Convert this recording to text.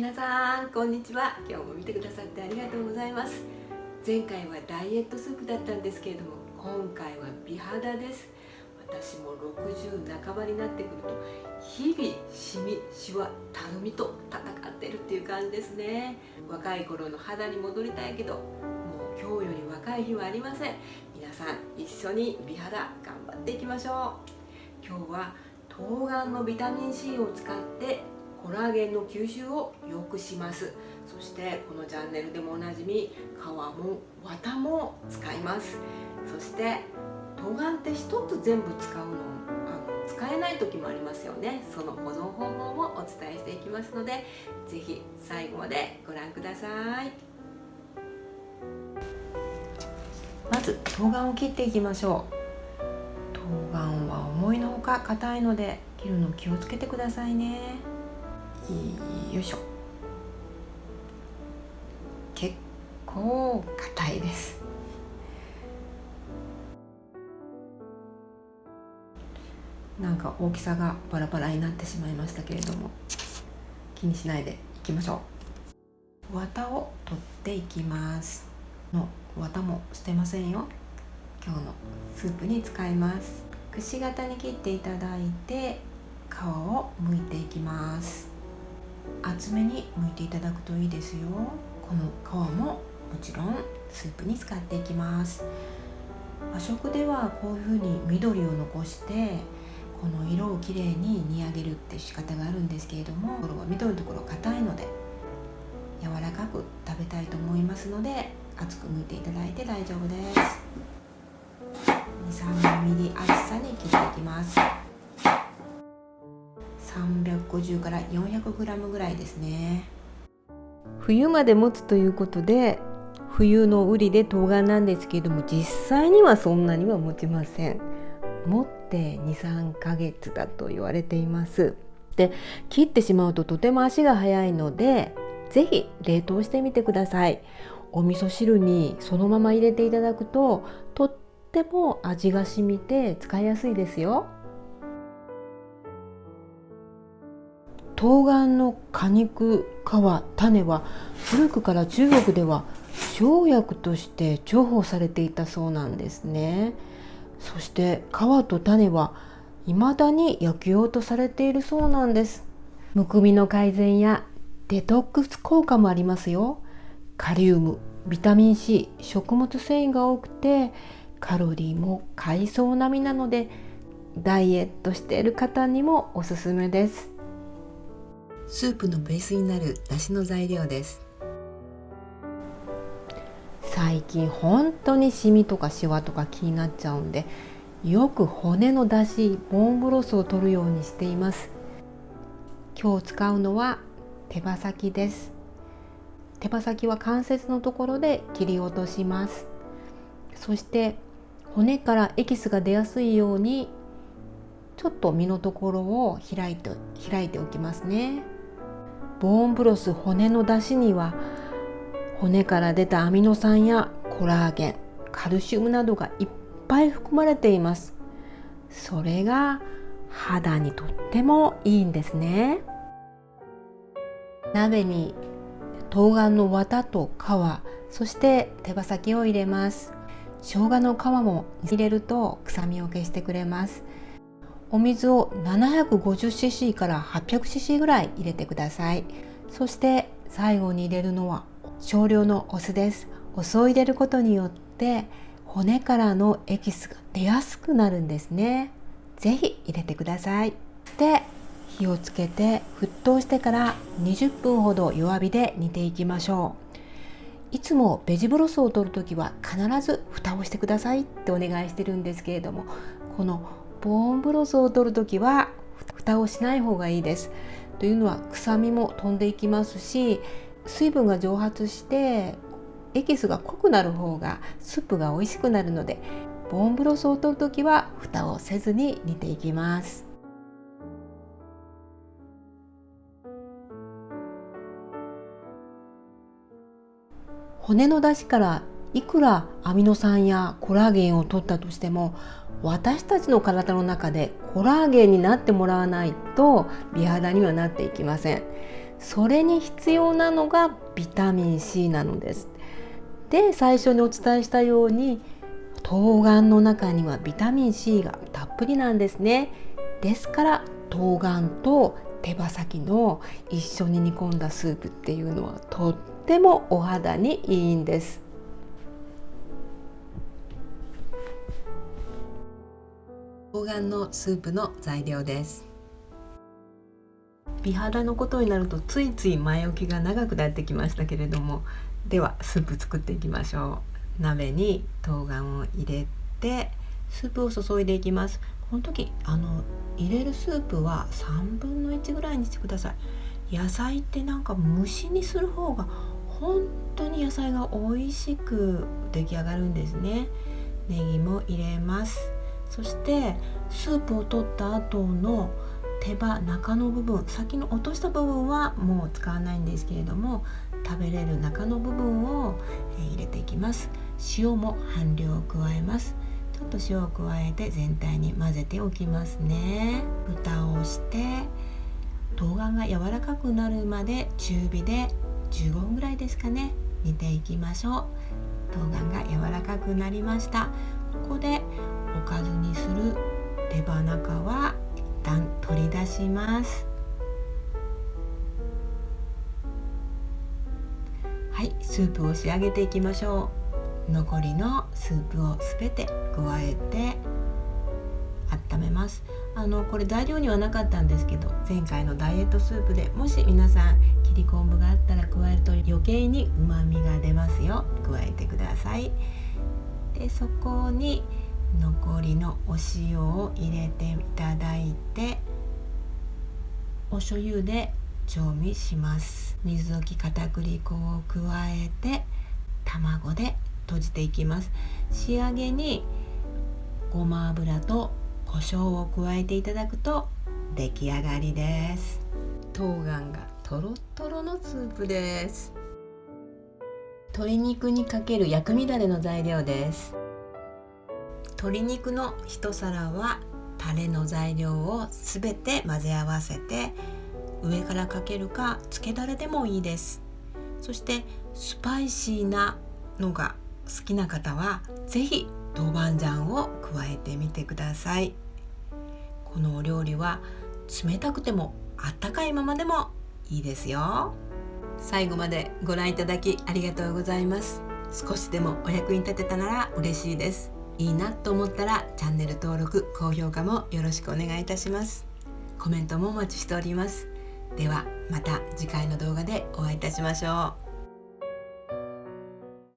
皆さんこんにちは。今日も見てくださってありがとうございます。前回はダイエットスープだったんですけれども、今回は美肌です。私も60半ばになってくると日々シミ、シワ、たるみと戦ってるっていう感じですね。若い頃の肌に戻りたいけど、もう今日より若い日はありません。皆さん一緒に美肌頑張っていきましょう。今日は冬瓜のビタミン C を使ってコラーゲンの吸収を良くします。そしてこのチャンネルでもおなじみ皮も綿も使います。そして冬瓜って一つ全部使うの使えない時もありますよね。その保存方法もお伝えしていきますので、ぜひ最後までご覧ください。まず冬瓜を切っていきましょう。冬瓜は思いのほか硬いので切るの気をつけてくださいね。よいしょ。結構硬いです。なんか大きさがバラバラになってしまいましたけれども、気にしないでいきましょう。綿を取っていきます。綿も捨てませんよ。今日のスープに使います。くし形に切っていただいて皮を剥いていきます。厚めに剥いていただくといいですよ。この皮ももちろんスープに使っていきます。和食ではこういうふうに緑を残してこの色をきれいに煮上げるって仕方があるんですけれども、緑のところ硬いので柔らかく食べたいと思いますので、厚く剥いていただいて大丈夫です。 2,3 ミリ厚さに切っていきます。350から400グラムぐらいですね。冬まで持つということで冬の売りで冬瓜なんですけれども、実際にはそんなには持ちません。持って 2,3 ヶ月だと言われています。で、切ってしまうととても足が早いので、ぜひ冷凍してみてください。お味噌汁にそのまま入れていただくととっても味が染みて使いやすいですよ。冬瓜の果肉、皮、種は古くから中国では生薬として重宝されていたそうなんですね。そして皮と種は未だに薬用とされているそうなんです。むくみの改善やデトックス効果もありますよ。カリウム、ビタミン C、食物繊維が多くてカロリーも海藻並みなので、ダイエットしている方にもおすすめです。スープのベースになるだしの材料です。最近本当にシミとかシワとか気になっちゃうんで、よく骨のだし、ボーンブロスを取るようにしています。今日使うのは手羽先です。手羽先は関節のところで切り落とします。そして骨からエキスが出やすいようにちょっと身のところを開いておきますね。ボーンブロス、骨の出汁には骨から出たアミノ酸やコラーゲン、カルシウムなどがいっぱい含まれています。それが肌にとってもいいんですね。鍋に冬瓜の綿と皮、そして手羽先を入れます。生姜の皮も入れると臭みを消してくれます。お水を 750cc から 800cc ぐらい入れてください。そして最後に入れるのは少量のお酢です。お酢を入れることによって骨からのエキスが出やすくなるんですね。ぜひ入れてください。で、火をつけて沸騰してから20分ほど弱火で煮ていきましょう。いつもベジブロスを取るときは必ず蓋をしてくださいってお願いしてるんですけれども、このボーンブロスを取るときは蓋をしない方がいいです。というのは臭みも飛んでいきますし、水分が蒸発してエキスが濃くなる方がスープが美味しくなるので、ボーンブロスを取るときは蓋をせずに煮ていきます。骨の出汁からいくらアミノ酸やコラーゲンを取ったとしても、私たちの体の中でコラーゲンになってもらわないと美肌にはなっていきません。それに必要なのがビタミン C なのです。で、最初にお伝えしたように冬瓜の中にはビタミン C がたっぷりなんですね。ですから冬瓜と手羽先の一緒に煮込んだスープっていうのはとってもお肌にいいんです。冬瓜のスープの材料です。美肌のことになるとついつい前置きが長くなってきましたけれども、ではスープ作っていきましょう。鍋に冬瓜を入れてスープを注いでいきます。この時入れるスープは3分の1ぐらいにしてください。野菜ってなんか蒸しにする方が本当に野菜が美味しく出来上がるんですね。ネギも入れます。そしてスープを取った後の手羽中の部分、先の落とした部分はもう使わないんですけれども、食べれる中の部分を入れていきます。塩も半量加えます。ちょっと塩を加えて全体に混ぜておきますね。蓋をして冬瓜が柔らかくなるまで中火で15分ぐらいですかね、煮ていきましょう。冬瓜が柔らかくなりました。ここでおかずにする手羽中は一旦取り出します。はい、スープを仕上げていきましょう。残りのスープをすべて加えて温めます。これ材料にはなかったんですけど、前回のダイエットスープでもし皆さん切り昆布があったら加えると余計に旨味が出ますよ。加えてください。で、そこに残りのお塩を入れていただいて、お醤油で調味します。水溶き片栗粉を加えて卵で閉じていきます。仕上げにごま油と胡椒を加えていただくと出来上がりです。冬瓜がとろとろのスープです。鶏肉にかける薬味だれの材料です。鶏肉の一皿はタレの材料をすべて混ぜ合わせて上からかけるかつけだれでもいいです。そしてスパイシーなのが好きな方はぜひ豆板醤を加えてみてください。このお料理は冷たくてもあったかいままでもいいですよ。最後までご覧いただきありがとうございます。少しでもお役に立てたなら嬉しいです。いいなと思ったらチャンネル登録、高評価もよろしくお願いいたします。コメントもお待ちしております。ではまた次回の動画でお会いいたしましょう。